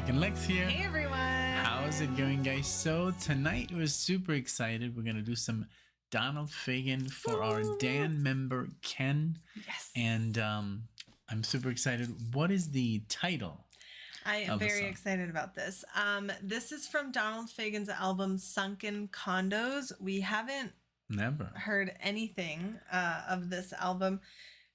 NicknLex here. Hey everyone! How's it going, guys? So tonight we're super excited. We're gonna do some Donald FAGEN for our Dan member Ken. Yes. And I'm super excited. What is the title? I am very excited about this. This is from Donald FAGEN's album Sunken Condos. We haven't heard anything of this album.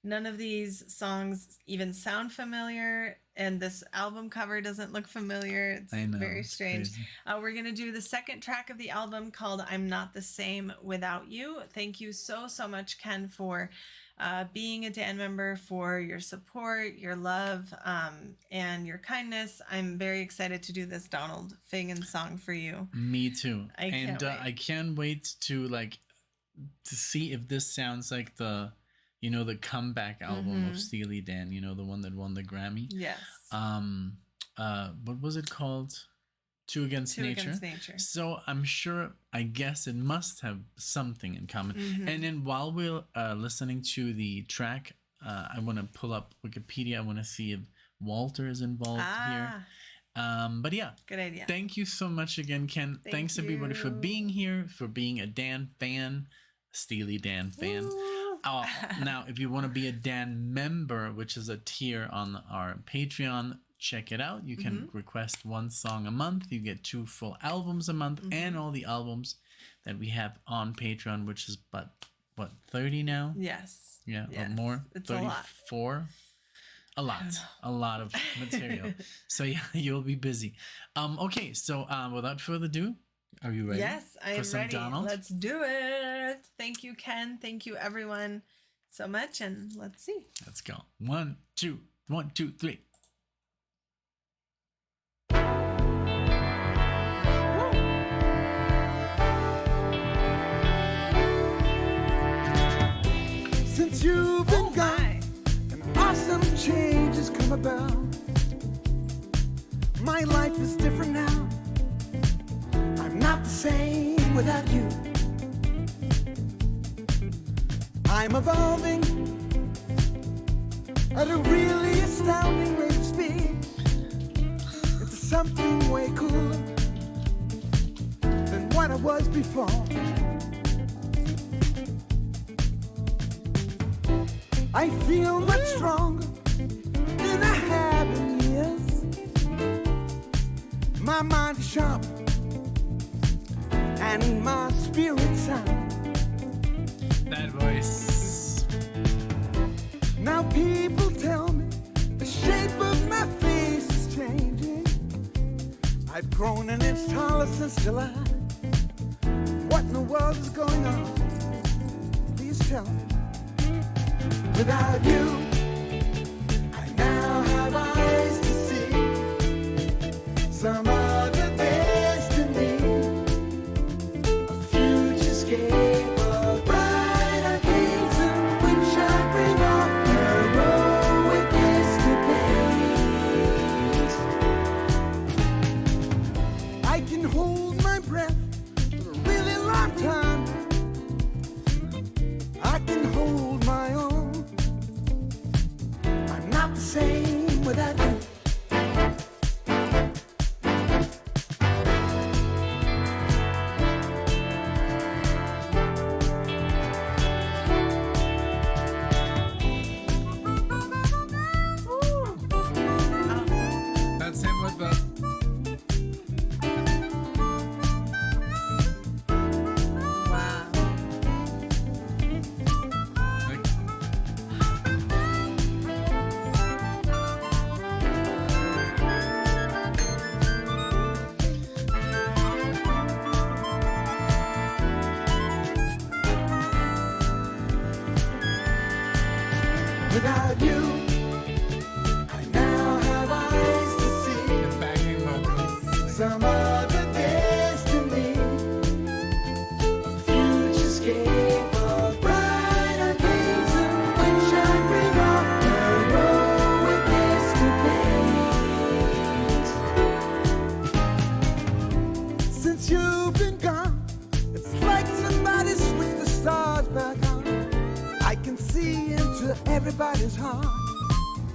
None of these songs even sound familiar, and this album cover doesn't look familiar. It's very strange. We're going to do the second track of the album called I'm Not the Same Without You. Thank you so much, Ken, for being a Dan member, for your support, your love, and your kindness. I'm very excited to do this Donald FAGEN song for you. Me too. I can't wait to see if this sounds like the comeback album of Steely Dan, the one that won the Grammy. Yes. What was it called? Two Against Nature. So I guess it must have something in common. And then while we're listening to the track, I want to pull up Wikipedia. I want to see if Walter is involved here. But yeah, good idea. Thank you so much again, Ken. Thanks everybody for being here, for being a Dan fan, Steely Dan fan. Now, if you want to be a Dan member, which is a tier on our Patreon, check it out. You can request one song a month. You get 2 full albums a month and all the albums that we have on Patreon, which is what 30 now? Yes. Yeah, yes. Or more? It's 34? A lot of material. So yeah, you'll be busy. Okay, so without further ado, are you ready? Yes, I am ready. Donald? Let's do it. Thank you, Ken. Thank you, everyone, so much. And let's see. Let's go. 1, 2, 1, 2, 3. Since you've been gone, an awesome change has come about. My life is different now. I'm not the same without you. I'm evolving at a really astounding rate of speed into something way cooler than what I was before. I feel much stronger than I have in years. My mind is sharp and my spirit sound. That voice. Now people tell me the shape of my face is changing. I've grown an inch taller since July. What in the world is going on? Please tell me. Without you, I now have eyes to see some other destiny, a futurescape of brighter days in which I bring off heroic escapades. I can hold my breath for a really long time. I can hold my own. Same without you. That's him with the. Wow. Without you, I now have eyes to see The backing vocals. some other destiny, a futurescape of brighter days in which I bring off heroic escapades. Since you've been gone, it's like somebody switched the stars back on. I can see into everybody's heart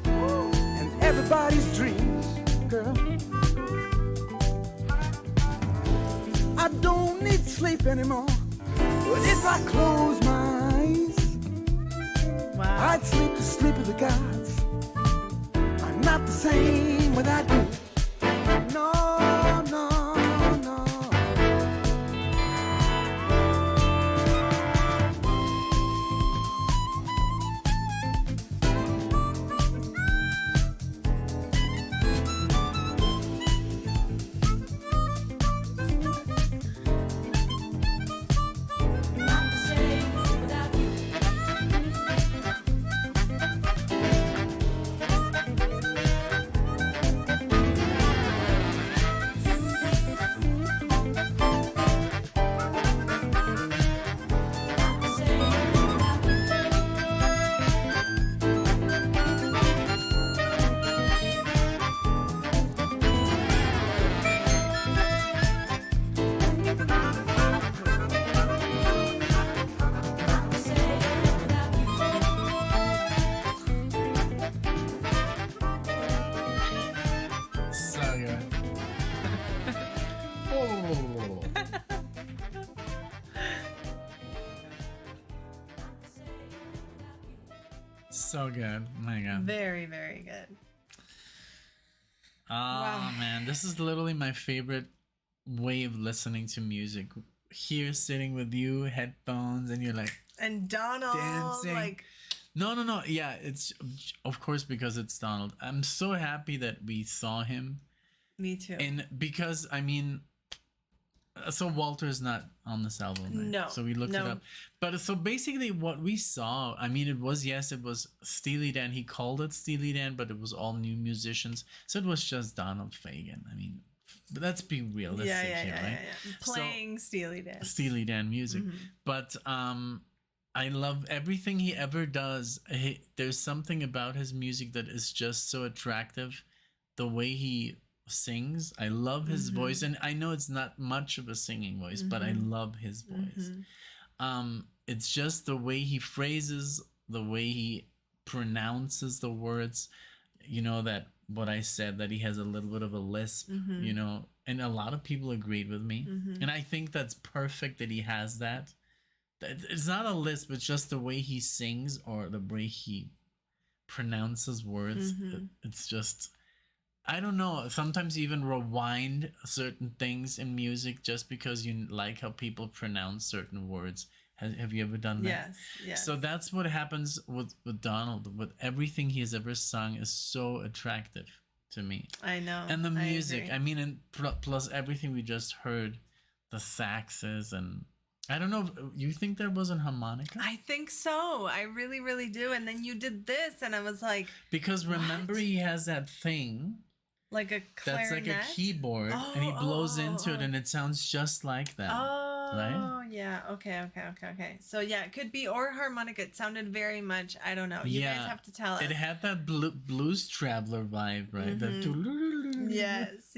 and everybody's dreams, girl. I don't need sleep anymore. But if I close my eyes, Wow. I'd sleep the sleep of the gods. I'm not the same without you. No, no, no. So good. Oh. So good. My God. Very, very good. Oh Wow. man, this is literally my favorite way of listening to music. Here, sitting with you, headphones, and you're like And Donald, dancing. like, No. Yeah, it's of course because it's Donald. I'm so happy that we saw him, me too. and because I mean, so Walter's not on this album, right? No, So we looked no. it up. But so basically, what we saw, I mean, it was Steely Dan. He called it Steely Dan, but it was all new musicians. So it was just Donald Fagen. I mean, but let's be realistic here, right? Yeah. Playing Steely Dan. Steely Dan music. Mhm. But I love everything he ever does. There's something about his music that is just so attractive. The way he sings, I love his voice, and I know it's not much of a singing voice, but I love his voice. It's just the way he phrases, the way he pronounces the words. You know, that what I said, that he has a little bit of a lisp, you know, and a lot of people agreed with me, and I think that's perfect that he has that. It's not a lisp, it's just the way he sings or the way he pronounces words. It's just, I don't know, sometimes you even rewind certain things in music just because you like how people pronounce certain words. Have you ever done that? Yes. So that's what happens with Donald. With everything he has ever sung is so attractive to me. I know. And the music, agree. I mean, and plus everything we just heard, the saxes, and I don't know, you think there was an harmonica? I think so. I really, really do. And then you did this, and I was like, Because remember, he has that thing like a clarinet. that's like a keyboard, and he blows into it, and it sounds just like that. Oh, yeah. Okay. So yeah, it could be, or harmonica. It sounded very much, I don't know. You guys have to tell us. It had that blues traveler vibe, right? Yes.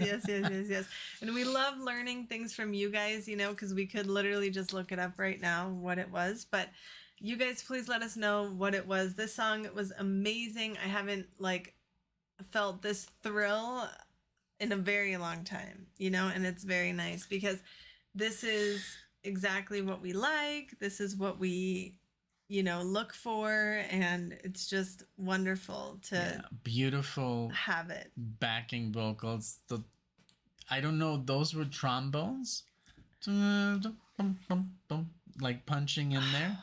And we love learning things from you guys, you know, because we could literally just look it up right now, what it was. But you guys, please let us know what it was. This song was amazing. I haven't, like, felt this thrill in a very long time, you know, and it's very nice because this is exactly what we like. This is what we, you know, look for, and it's just wonderful to beautiful have it. Backing vocals. I don't know, those were trombones, like punching in there.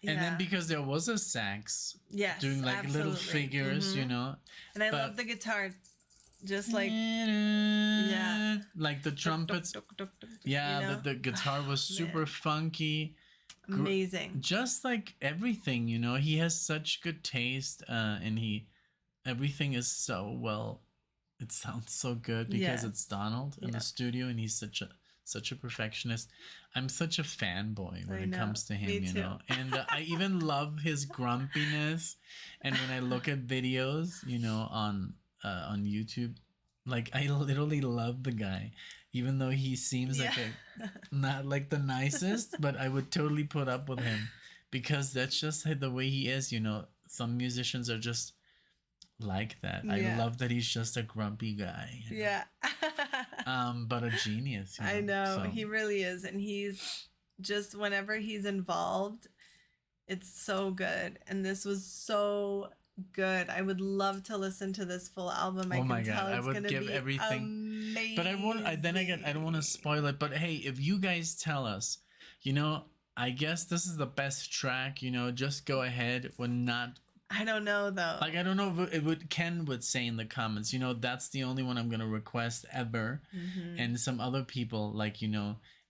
And then because there was a sax, doing like little figures, you know. And I love the guitar, just like like the trumpets. Yeah, you know? the guitar was super funky. Amazing. Just like everything, you know, he has such good taste, and everything is so well. It sounds so good because it's Donald in the studio, and he's such a perfectionist. I'm such a fanboy when it comes to him, you know. And I even love his grumpiness. And when I look at videos, you know, on YouTube, like I literally love the guy, even though he seems like not like the nicest, but I would totally put up with him because that's just the way he is, you know. Some musicians are just like that. I love that he's just a grumpy guy. Yeah. But a genius. I know. So. He really is. And he's just, whenever he's involved, it's so good. And this was so good. I would love to listen to this full album. I would give everything. Amazing. But I don't want to spoil it. But hey, if you guys tell us, I guess this is the best track, just go ahead. We're not. I don't know though. Like, I don't know if it would, Ken would say in the comments, that's the only one I'm going to request ever. Mm-hmm. And some other people, like,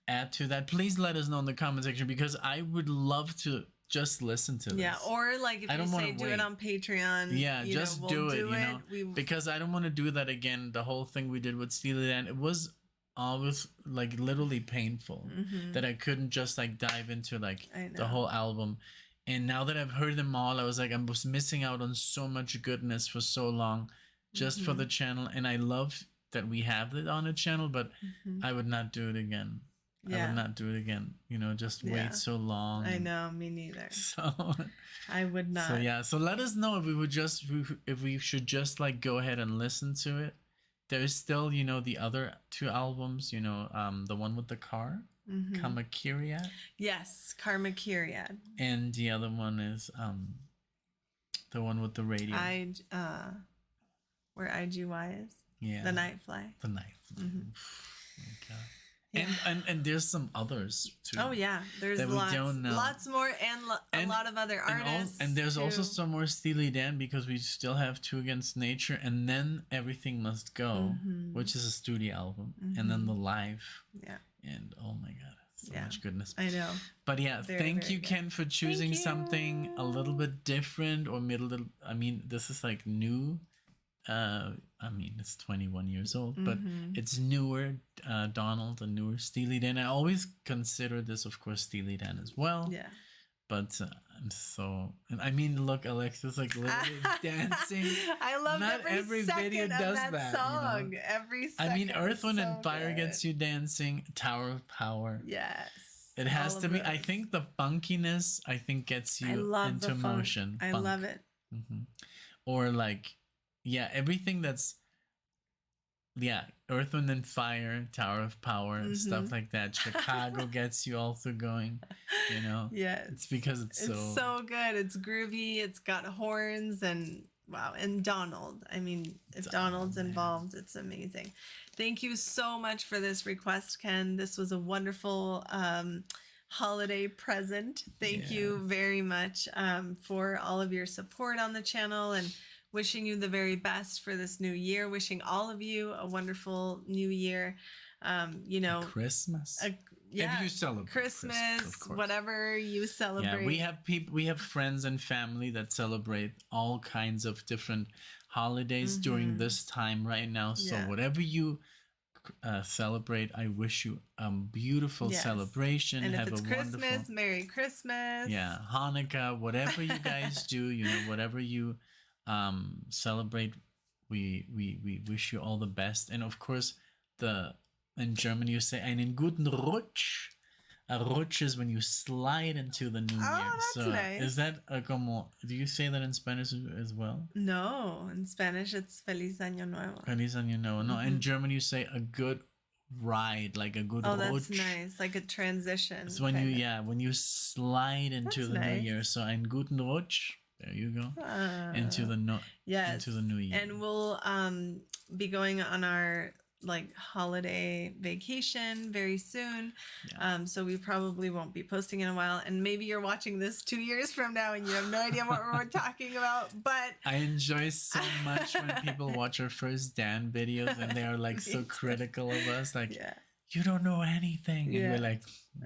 add to that. Please let us know in the comment section, because I would love to just listen to this. Yeah, or like if you say do it on Patreon. Yeah, just do it, because I don't want to do that again. The whole thing we did with Steely Dan, it was always like literally painful that I couldn't just like dive into like the whole album. And now that I've heard them all, I was like, I was missing out on so much goodness for so long just for the channel. And I love that we have it on the channel, but I would not do it again. Yeah. I would not do it again. Just wait so long. I know, me neither. So I would not. So yeah, so let us know if we should just like go ahead and listen to it. There's still, the other two albums, the one with the car. Karma Kyriad. Yes, Karma Kyriad. And the other one is the one with the radio. Where IGY is. Yeah. The Nightfly. The Nightfly. Oh my God. Yeah. And there's some others too. Oh yeah, there's lots more, and a lot of other artists. And there's also some more Steely Dan, because we still have Two Against Nature, and then Everything Must Go, which is a studio album, and then the live. Yeah. And oh my God, so much goodness. I know. But yeah, thank you, Ken, for choosing something a little bit different, or this is like new. It's 21 years old, but it's newer Donald and newer Steely Dan. I always consider this, of course, Steely Dan as well. Yeah. But look, Alexa's like literally dancing. I love not every video does that song. Every second. Earth, Wind, and Fire gets you dancing. Tower of Power. Yes. It has to be. Those. I think the funkiness, gets you into motion. I love it. Or like, everything that's, Earth, Wind, and Fire, Tower of Power, stuff like that. Chicago gets you also going, Yes. It's because it's so good. It's groovy. It's got horns and wow. And Donald. If Donald's involved, it's amazing. Thank you so much for this request, Ken. This was a wonderful holiday present. Thank you very much for all of your support on the channel, and wishing you the very best for this new year. Wishing all of you a wonderful new year. Christmas. If you celebrate Christmas, whatever you celebrate. Yeah, we have friends and family that celebrate all kinds of different holidays during this time right now. So whatever you celebrate, I wish you a beautiful celebration. And if it's Christmas, Merry Christmas. Yeah, Hanukkah, whatever you guys do, whatever you celebrate, we wish you all the best. And of course, in German you say einen guten Rutsch. A rutsch is when you slide into the new year. That's so nice. Is that do you say that in Spanish as well? No, in Spanish it's Feliz Año Nuevo. Feliz Año Nuevo. No, in German you say a good ride, like a good rutsch. That's nice, like a transition. It's when you slide into the new year. So einen guten Rutsch. There you go. Into the new year. And we'll be going on our holiday vacation very soon. So we probably won't be posting in a while. And maybe you're watching this 2 years from now and you have no idea what we're talking about. But I enjoy so much when people watch our first Dan videos and they are so critical of us. You don't know anything. And we're like,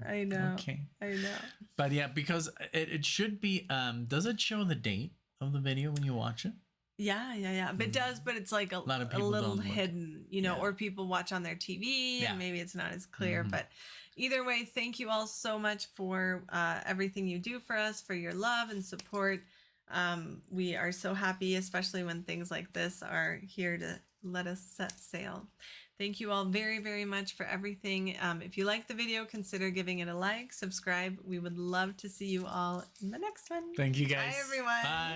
I know. Okay. I know. But because it should be, does it show the date of the video when you watch it? Yeah. But it does, but it's like a little hidden, or people watch on their TV and maybe it's not as clear. But either way, thank you all so much for everything you do for us, for your love and support. We are so happy, especially when things like this are here to let us set sail. Thank you all very, very much for everything. If you like the video, consider giving it a like, subscribe. We would love to see you all in the next one. Thank you, guys. Bye, everyone. Bye.